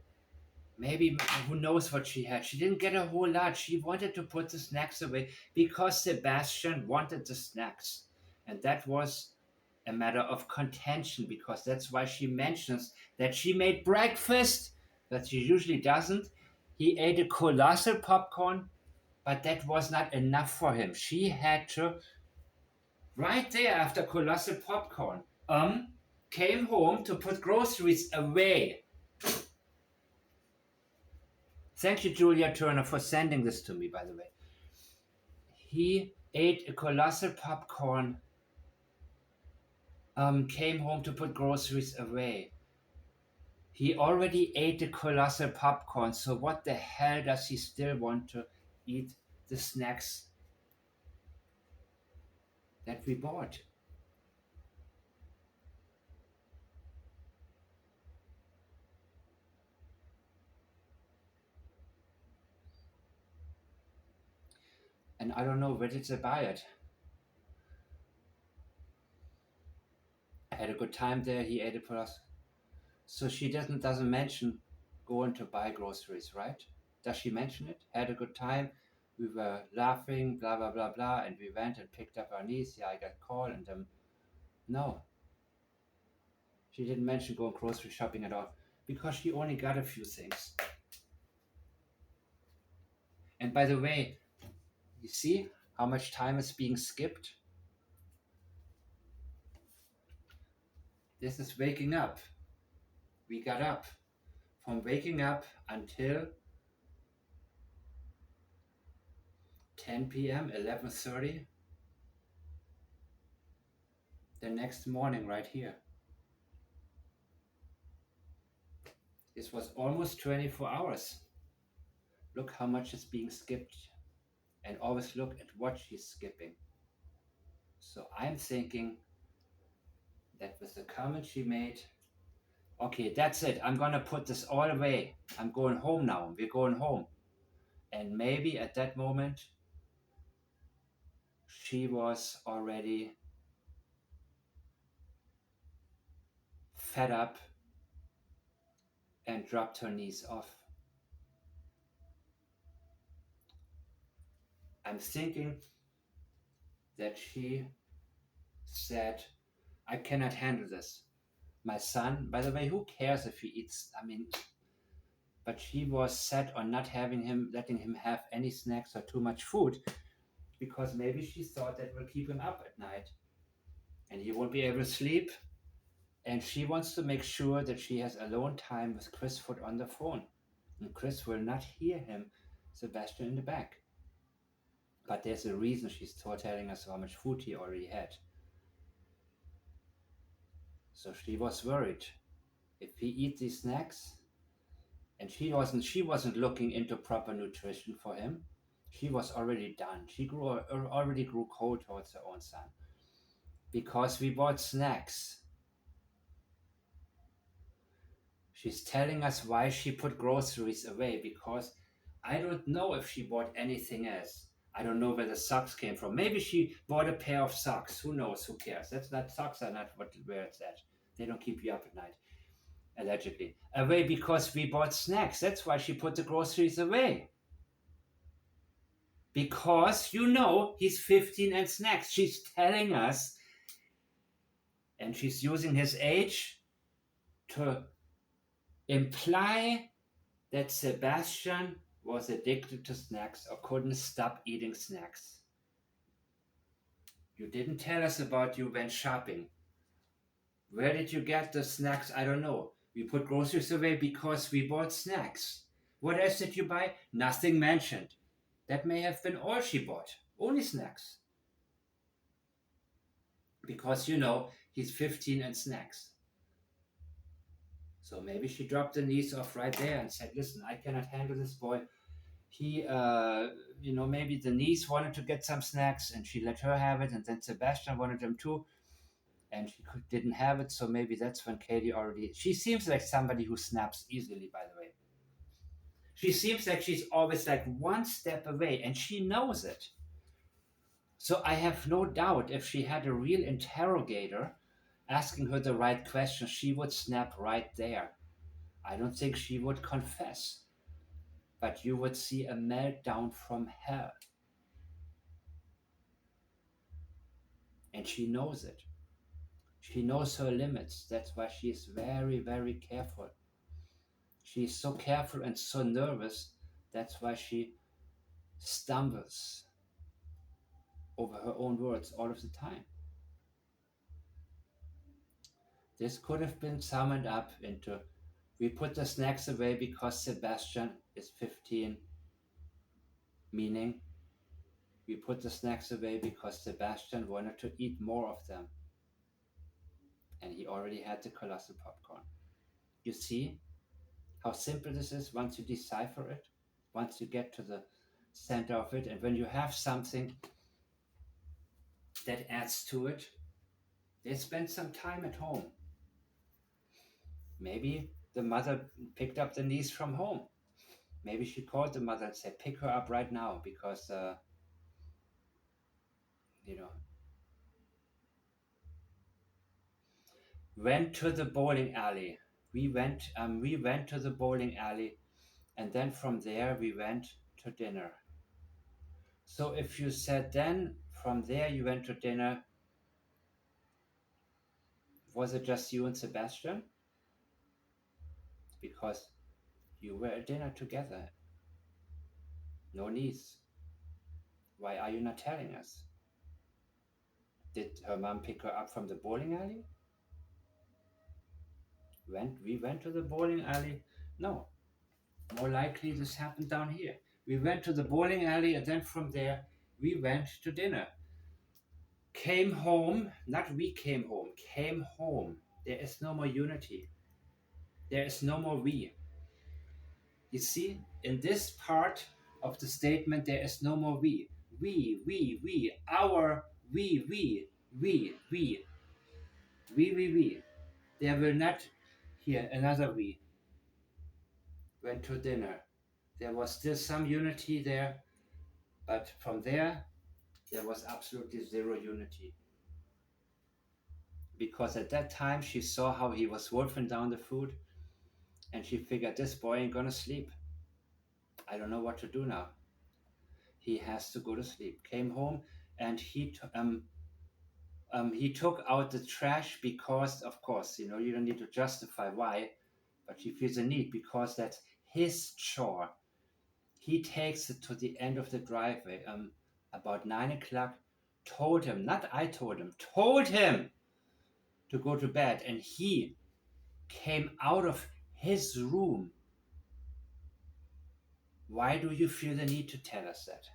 maybe, who knows what she had. She didn't get a whole lot. She wanted to put the snacks away because Sebastian wanted the snacks. And that was a matter of contention, because that's why she mentions that she made breakfast, that she usually doesn't. He ate a colossal popcorn, but that was not enough for him. She had to, right there after colossal popcorn, came home to put groceries away. Thank you, Julia Turner, for sending this to me, by the way. He ate a colossal popcorn, came home to put groceries away. He already ate the colossal popcorn, so what the hell does he still want to eat the snacks that we bought? And I don't know, where did they buy it? I had a good time there, he ate it for us. So she doesn't mention going to buy groceries, right? Does she mention it? Had a good time. We were laughing, blah blah blah blah, and we went and picked up our niece. Yeah, I got a call, and no, she didn't mention going grocery shopping at all, because she only got a few things. And by the way, you see how much time is being skipped? This is waking up. We got up. From waking up until 10 p.m., 11:30, the next morning right here. This was almost 24 hours. Look how much is being skipped. And always look at what she's skipping. So I'm thinking that with the comment she made, okay, that's it. I'm gonna put this all away. I'm going home now. We're going home. And maybe at that moment, she was already fed up and dropped her knees off. I'm thinking that she said, I cannot handle this. My son, by the way, who cares if he eats? I mean, but she was set on not letting him have any snacks or too much food, because maybe she thought that will keep him up at night and he won't be able to sleep. And she wants to make sure that she has alone time with Chris Foot on the phone. And Chris will not hear him, Sebastian, in the back. But there's a reason she's telling us how much food he already had. So she was worried. If he eats these snacks, and she wasn't looking into proper nutrition for him. She was already done. She already grew cold towards her own son, because we bought snacks. She's telling us why she put groceries away, because I don't know if she bought anything else. I don't know where the socks came from. Maybe she bought a pair of socks. Who knows? Who cares? Socks are not where it's at. They don't keep you up at night. Allegedly. Away because we bought snacks. That's why she put the groceries away. Because he's 15 and snacks. She's telling us, and she's using his age to imply that Sebastian was addicted to snacks or couldn't stop eating snacks. You didn't tell us about you went shopping. Where did you get the snacks? I don't know. We put groceries away because we bought snacks. What else did you buy? Nothing mentioned. That may have been all she bought. Only snacks. Because he's 15 and snacks. So maybe she dropped the knees off right there and said, listen, I cannot handle this boy. He, maybe the niece wanted to get some snacks and she let her have it, and then Sebastian wanted them too. and didn't have it. So maybe that's when Katie already. She seems like somebody who snaps easily, by the way. She seems like she's always like one step away, and she knows it. So I have no doubt if she had a real interrogator asking her the right question, she would snap right there. I don't think she would confess, but you would see a meltdown from hell. And she knows it. She knows her limits. That's why she is very, very careful. She is so careful and so nervous. That's why she stumbles over her own words all of the time. This could have been summed up into we put the snacks away because Sebastian is 15, meaning we put the snacks away because Sebastian wanted to eat more of them. And he already had the colossal popcorn. You see how simple this is once you decipher it, once you get to the center of it, and when you have something that adds to it, they spend some time at home. Maybe the mother picked up the niece from home. Maybe she called the mother and said, pick her up right now because, you know, went to the bowling alley. We went to the bowling alley, and then from there we went to dinner. So if you said then from there you went to dinner, was it just you and Sebastian? Because you were at dinner together. No niece. Why are you not telling us? Did her mom pick her up from the bowling alley? We went to the bowling alley? No. More likely this happened down here. We went to the bowling alley, and then from there we went to dinner. Came home, not we came home, came home. There is no more unity. There is no more we. You see, in this part of the statement, there is no more we. We, our, we. We. There will not, here, another we. Went to dinner. There was still some unity there, but from there was absolutely zero unity. Because at that time, she saw how he was wolfing down the food, and she figured, this boy ain't gonna sleep. I don't know what to do now. He has to go to sleep. Came home, and he took out the trash because, of course, you don't need to justify why, but he feels a need because that's his chore. He takes it to the end of the driveway. About 9 o'clock, told him, not I told him, told him to go to bed, and he came out of his room. Why do you feel the need to tell us that?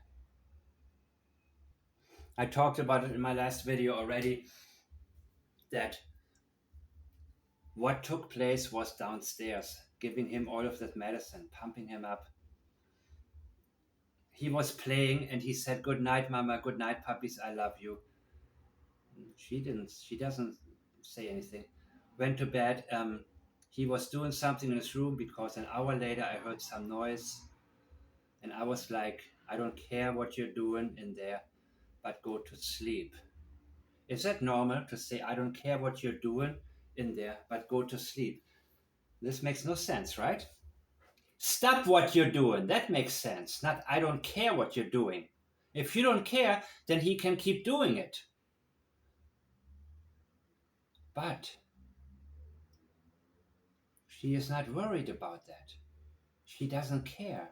I talked about it in my last video already, that what took place was downstairs, giving him all of that medicine, pumping him up. He was playing and he said, good night, mama, good night, puppies, I love you. She doesn't say anything. Went to bed. He was doing something in his room because an hour later I heard some noise. And I was like, I don't care what you're doing in there, but go to sleep. Is that normal to say, I don't care what you're doing in there, but go to sleep? This makes no sense, right? Stop what you're doing. That makes sense. Not, I don't care what you're doing. If you don't care, then he can keep doing it. But she is not worried about that. She doesn't care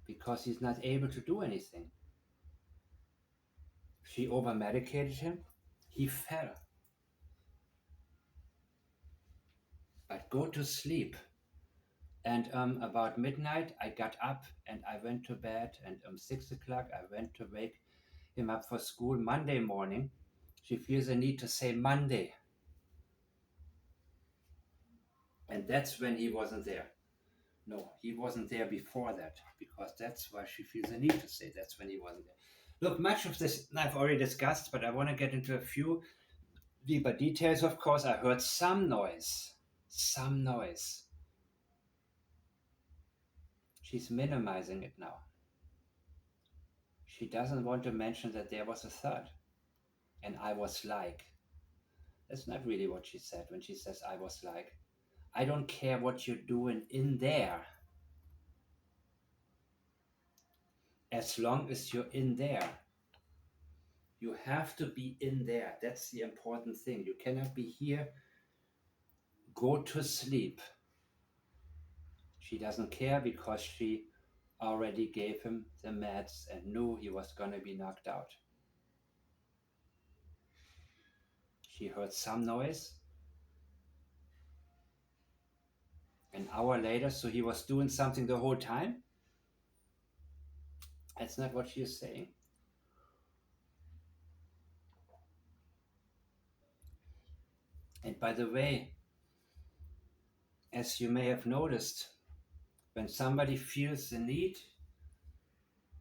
because he's not able to do anything. She over-medicated him. He fell. But go to sleep. And about midnight, I got up and I went to bed. And 6 o'clock, I went to wake him up for school. Monday morning, she feels a need to say Monday. And that's when he wasn't there. No, he wasn't there before that, because that's why she feels a need to say that's when he wasn't there. Look, much of this I've already discussed, but I want to get into a few deeper details, of course. I heard some noise. Some noise. She's minimizing it now. She doesn't want to mention that there was a third. And I was like. That's not really what she said when she says I was like. I don't care what you're doing in there. As long as you're in there. You have to be in there. That's the important thing. You cannot be here. Go to sleep. She doesn't care because she already gave him the meds and knew he was going to be knocked out. She heard some noise. An hour later, so he was doing something the whole time? That's not what she is saying. And by the way, as you may have noticed, when somebody feels the need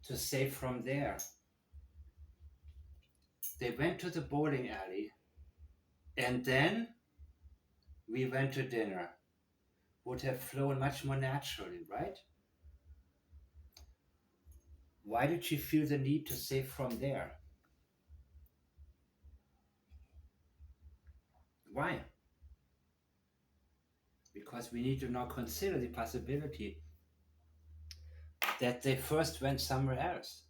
to say from there, they went to the bowling alley and then we went to dinner. Would have flown much more naturally, right? Why did she feel the need to say from there? Why? Because we need to now consider the possibility that they first went somewhere else.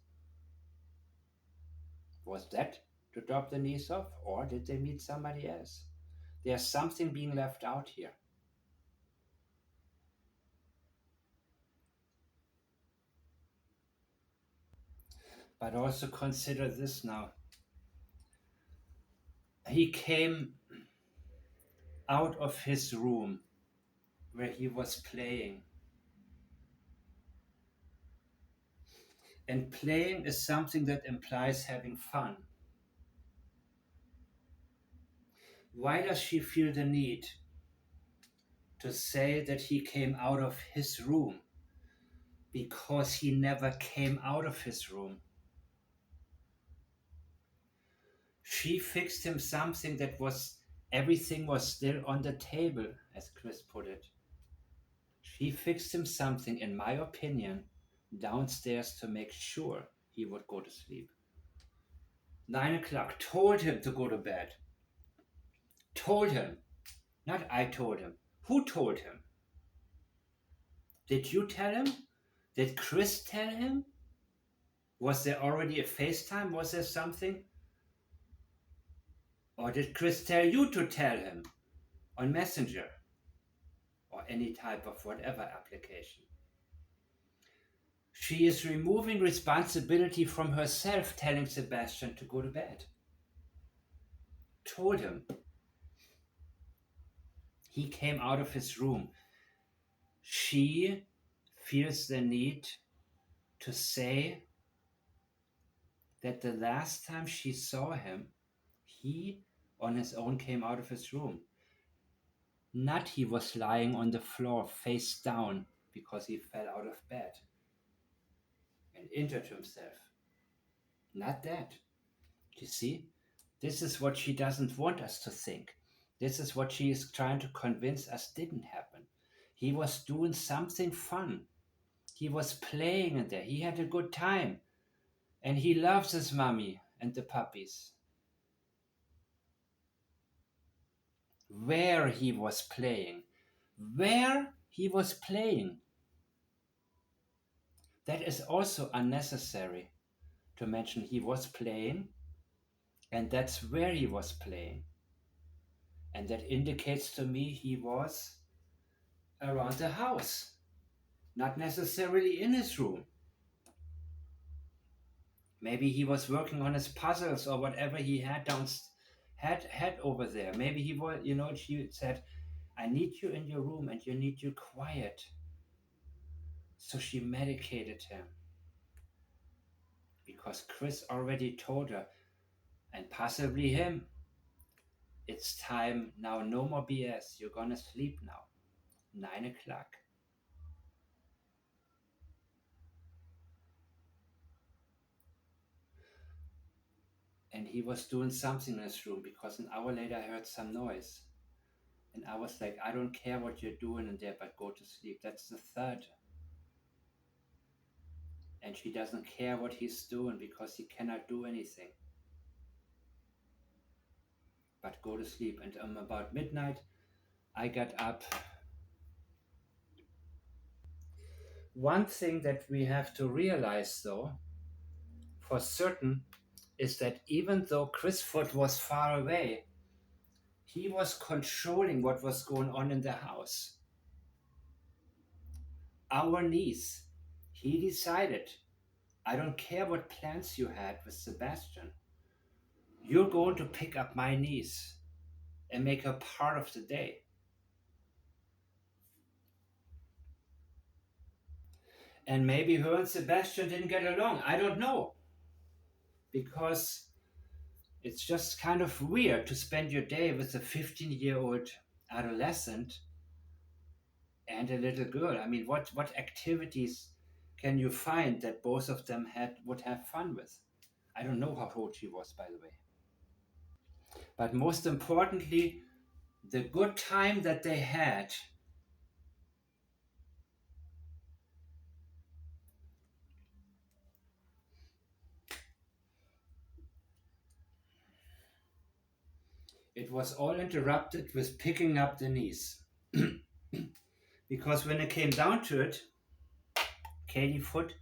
Was that to drop the knees off, or did they meet somebody else? There's something being left out here. But also consider this now. He came out of his room where he was playing. And playing is something that implies having fun. Why does she feel the need to say that he came out of his room? Because he never came out of his room. She fixed him something that was, everything was still on the table, as Chris put it. She fixed him something, in my opinion, downstairs to make sure he would go to sleep. 9 o'clock, told him to go to bed. Told him. Not I told him. Who told him? Did you tell him? Did Chris tell him? Was there already a FaceTime? Was there something? Or did Chris tell you to tell him on Messenger? Or any type of whatever application? She is removing responsibility from herself, telling Sebastian to go to bed. Told him. He came out of his room. She feels the need to say that the last time she saw him, he on his own came out of his room. Not he was lying on the floor face down because he fell out of bed and injured himself. Not that. You see, this is what she doesn't want us to think. This is what she is trying to convince us didn't happen. He was doing something fun. He was playing in there. He had a good time. And he loves his mommy and the puppies. Where he was playing. Where he was playing. That is also unnecessary to mention he was playing, and that's where he was playing. And that indicates to me he was around the house, not necessarily in his room. Maybe he was working on his puzzles or whatever he had had over there. Maybe he was, she said, I need you in your room and you need you quiet. So she medicated him. Because Chris already told her, and possibly him, it's time now, no more BS. You're gonna sleep now. 9 o'clock. and he was doing something in his room because an hour later I heard some noise. And I was like, I don't care what you're doing in there, but go to sleep. That's the third. And she doesn't care what he's doing because he cannot do anything but go to sleep. And about midnight, I got up. One thing that we have to realize, though, for certain, is that even though Chris Foot was far away, he was controlling what was going on in the house. Our niece, he decided, I don't care what plans you had with Sebastian. You're going to pick up my niece and make her part of the day. And maybe her and Sebastian didn't get along. I don't know. Because it's just kind of weird to spend your day with a 15-year-old adolescent and a little girl. I mean, what activities can you find that both of them would have fun with? I don't know how old she was, by the way. But most importantly, the good time that they had, it was all interrupted with picking up the niece. Because when it came down to it, Katie Foot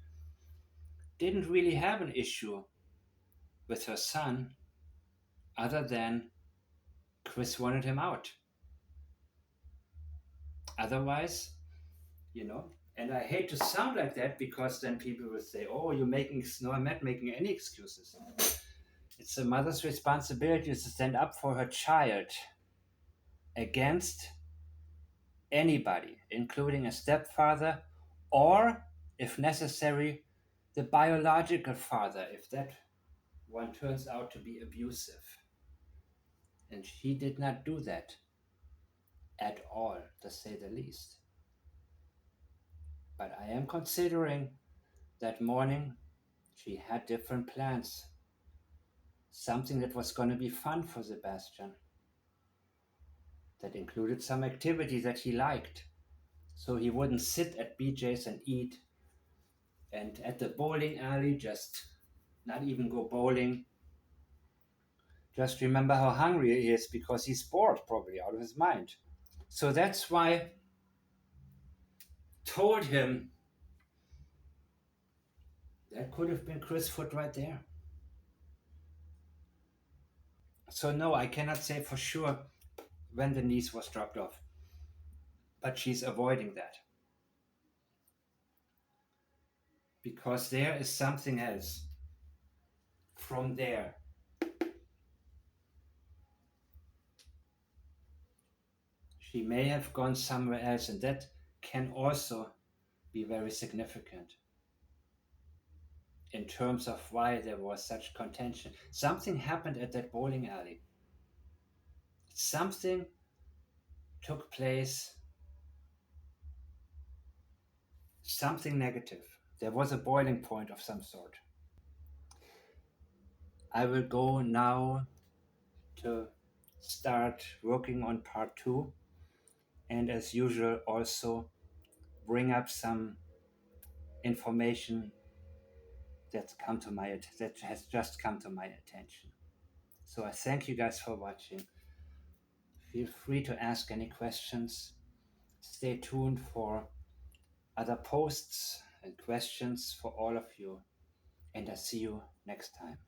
didn't really have an issue with her son other than Chris wanted him out. Otherwise, and I hate to sound like that because then people will say, oh, you're making, no, I'm not making any excuses. It's a mother's responsibility to stand up for her child against anybody, including a stepfather or, if necessary, the biological father, if that one turns out to be abusive. And she did not do that at all, to say the least. But I am considering that morning she had different plans. Something that was going to be fun for Sebastian. That included some activity that he liked. So he wouldn't sit at BJ's and eat, and at the bowling alley just not even go bowling. Just remember how hungry he is because he's bored, probably out of his mind. So that's why I told him that could have been Chris Foot right there. So no, I cannot say for sure when the niece was dropped off. But she's avoiding that. Because there is something else. From there, she may have gone somewhere else, and that can also be very significant in terms of why there was such contention. Something happened at that bowling alley. Something took place, something negative. There was a boiling point of some sort. I will go now to start working on part 2, and as usual also bring up some information that has just come to my attention. So I thank you guys for watching. Feel free to ask any questions. Stay tuned for other posts and questions for all of you, and I see you next time.